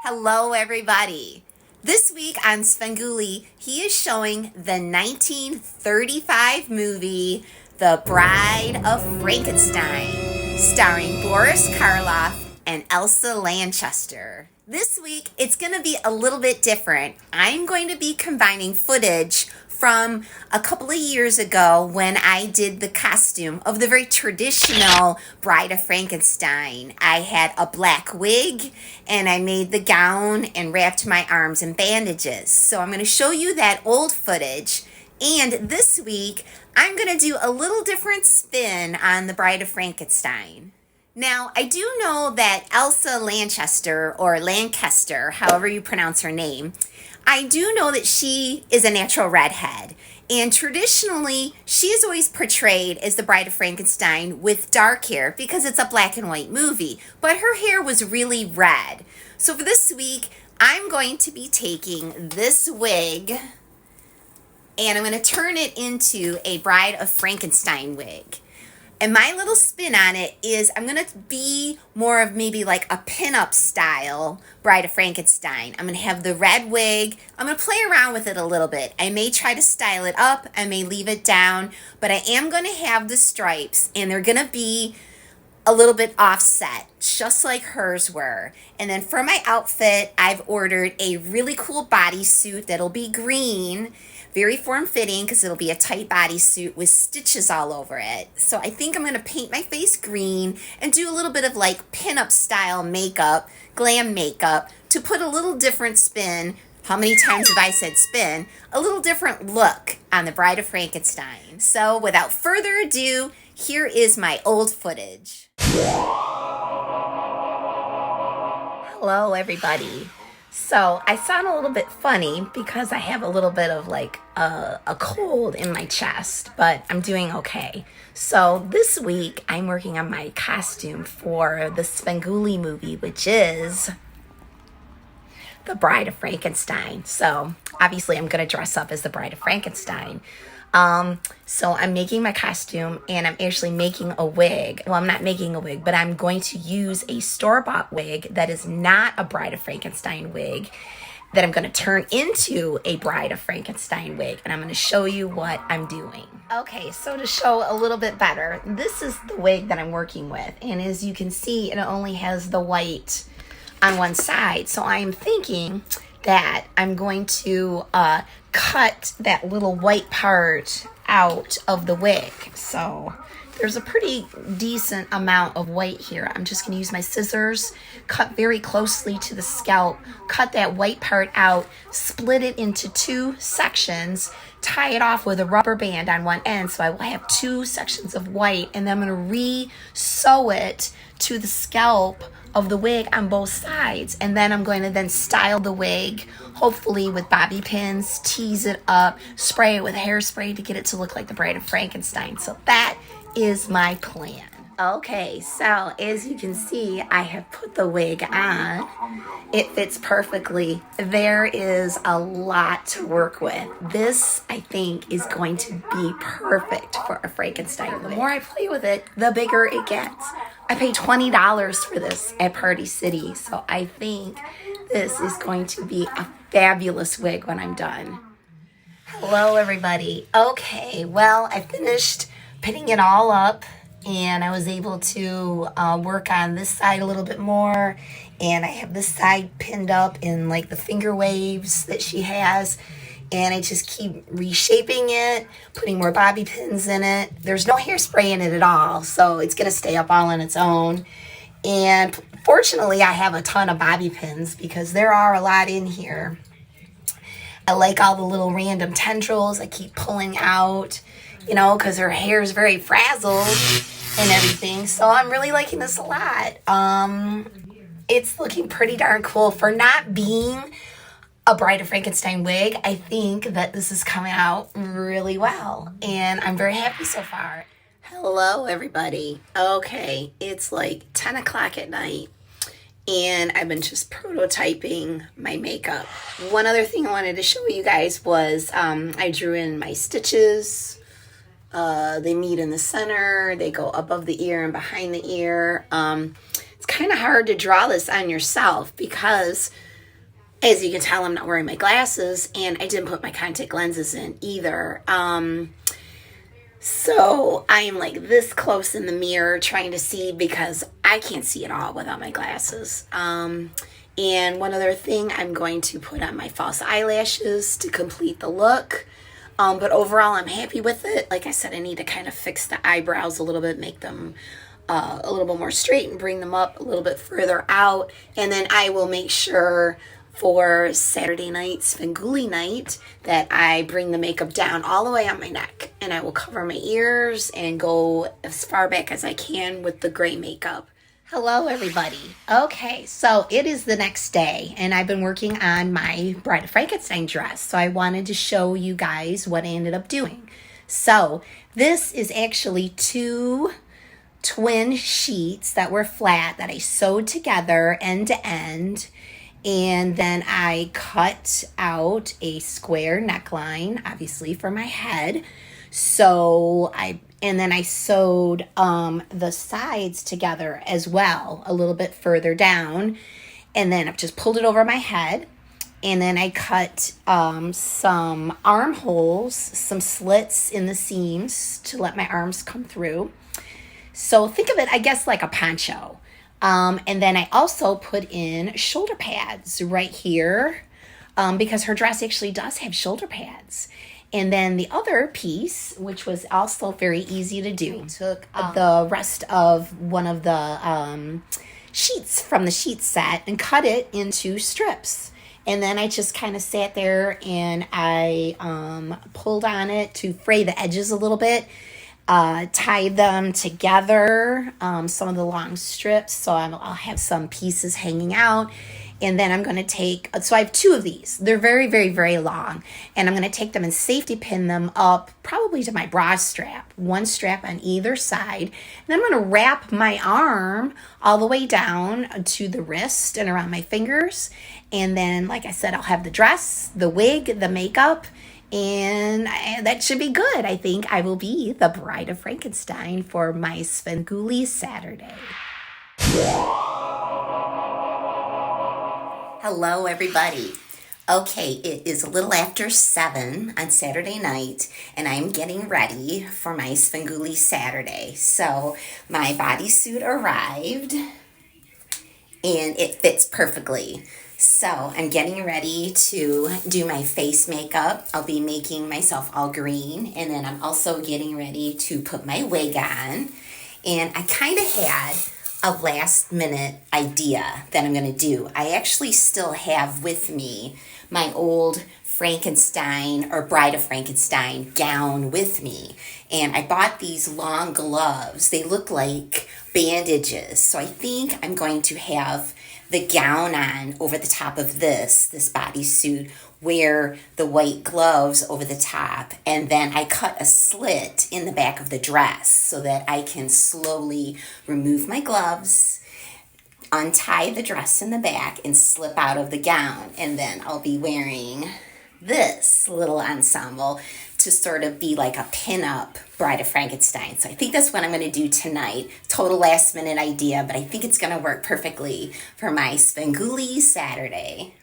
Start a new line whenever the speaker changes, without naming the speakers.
Hello, everybody. This week on Svengoolie, he is showing the 1935 movie The Bride of Frankenstein, starring Boris Karloff and Elsa Lanchester. This week, it's going to be a little bit different. I'm going to be combining footage from a couple of years ago when I did the costume of the very traditional Bride of Frankenstein. I had a black wig and I made the gown and wrapped my arms in bandages. So I'm going to show you that old footage. And this week, I'm going to do a little different spin on the Bride of Frankenstein. Now, I do know that Elsa Lanchester, or Lancaster, however you pronounce her name, I do know that she is a natural redhead. And traditionally, she is always portrayed as the Bride of Frankenstein with dark hair because it's a black and white movie. But her hair was really red. So for this week, I'm going to be taking this wig and I'm going to turn it into a Bride of Frankenstein wig. And my little spin on it is I'm going to be more of maybe like a pinup style Bride of Frankenstein. I'm going to have the red wig. I'm going to play around with it a little bit. I may try to style it up. I may leave it down. But I am going to have the stripes and they're going to be a little bit offset, just like hers were. And then for my outfit, I've ordered a really cool bodysuit that'll be green, very form-fitting because it'll be a tight bodysuit with stitches all over it. So I think I'm going to paint my face green and do a little bit of like pinup style makeup, glam makeup, to put a little different spin. How many times have I said spin? A little different look on the Bride of Frankenstein. So without further ado, here is my old footage. Hello, everybody. So I sound a little bit funny because I have a little bit of like a cold in my chest, but I'm doing okay. So this week I'm working on my costume for the Svengoolie movie, which is The Bride of Frankenstein. So obviously I'm going to dress up as the Bride of Frankenstein. So I'm making my costume and I'm actually making a wig. Well, I'm not making a wig, but I'm going to use a store-bought wig that is not a Bride of Frankenstein wig that I'm going to turn into a Bride of Frankenstein wig. And I'm going to show you what I'm doing. Okay, so to show a little bit better, this is the wig that I'm working with. And as you can see, it only has the white on one side. So I'm thinking that I'm going to cut that little white part out of the wig. So there's a pretty decent amount of white here. I'm just going to use my scissors, cut very closely to the scalp, cut that white part out, split it into two sections, tie it off with a rubber band on one end so I will have two sections of white, and then I'm going to re-sew it to the scalp of the wig on both sides. And then I'm going to then style the wig, hopefully with bobby pins, tease it up, spray it with hairspray to get it to look like the Bride of Frankenstein. So that is my plan. Okay, so as you can see, I have put the wig on. It fits perfectly. There is a lot to work with. This, I think, is going to be perfect for a Frankenstein wig. The more I play with it, the bigger it gets. I paid $20 for this at Party City, so I think this is going to be a fabulous wig when I'm done. Hello, everybody. Okay, well, I finished pinning it all up, and I was able to work on this side a little bit more, and I have this side pinned up in like the finger waves that she has, and I just keep reshaping it, putting more bobby pins in it. There's no hairspray in it at all, so it's going to stay up all on its own. And fortunately, I have a ton of bobby pins because there are a lot in here. I like all the little random tendrils I keep pulling out, you know, because her hair is very frazzled and everything. So I'm really liking this a lot. It's looking pretty darn cool for not being a Bride of Frankenstein wig. I think that this is coming out really well, and I'm very happy so far. Hello, everybody. Okay, it's like 10 o'clock at night, and I've been just prototyping my makeup. One other thing I wanted to show you guys was I drew in my stitches. They meet in the center. They go above the ear and behind the ear. It's kind of hard to draw this on yourself because As you can tell, I'm not wearing my glasses, and I didn't put my contact lenses in either. So I am like this close in the mirror trying to see because I can't see at all without my glasses. And one other thing, I'm going to put on my false eyelashes to complete the look. But overall, I'm happy with it. Like I said, I need to kind of fix the eyebrows a little bit, make them a little bit more straight and bring them up a little bit further out. And then I will make sure for Saturday night, Svengoolie night, that I bring the makeup down all the way on my neck. And I will cover my ears and go as far back as I can with the gray makeup. Hello, everybody. Okay, so it is the next day, and I've been working on my Bride of Frankenstein dress. So I wanted to show you guys what I ended up doing. So this is actually 2 twin sheets that were flat that I sewed together end to end. And then I cut out a square neckline, obviously, for my head. And then I sewed the sides together as well, a little bit further down. And then I've just pulled it over my head. And then I cut some armholes, some slits in the seams to let my arms come through. So think of it, I guess, like a poncho. And then I also put in shoulder pads right here because her dress actually does have shoulder pads. And then the other piece, which was also very easy to do, I took the rest of one of the sheets from the sheet set and cut it into strips. And then I just kind of sat there and I pulled on it to fray the edges a little bit, tied them together, some of the long strips, so I'll have some pieces hanging out. And then I'm going to so I have 2 of these. They're very, very, very long. And I'm going to take them and safety pin them up probably to my bra strap. 1 strap on either side. And I'm going to wrap my arm all the way down to the wrist and around my fingers. And then, like I said, I'll have the dress, the wig, the makeup. And that should be good. I think I will be the Bride of Frankenstein for my Svengoolie Saturday. Hello, everybody. Okay, it is a little after 7 on Saturday night, and I'm getting ready for my Svengoolie Saturday. So my bodysuit arrived, and it fits perfectly. So I'm getting ready to do my face makeup. I'll be making myself all green, and then I'm also getting ready to put my wig on. And I kind of had a last minute idea that I'm going to do. I actually still have with me my old Frankenstein or Bride of Frankenstein gown with me. And I bought these long gloves. They look like bandages. So I think I'm going to have the gown on over the top of this bodysuit, wear the white gloves over the top, and then I cut a slit in the back of the dress so that I can slowly remove my gloves, untie the dress in the back, and slip out of the gown. And then I'll be wearing this little ensemble to sort of be like a pin-up Bride of Frankenstein. So I think that's what I'm going to do tonight. Total last minute idea, but I think it's going to work perfectly for my Svengoolie Saturday.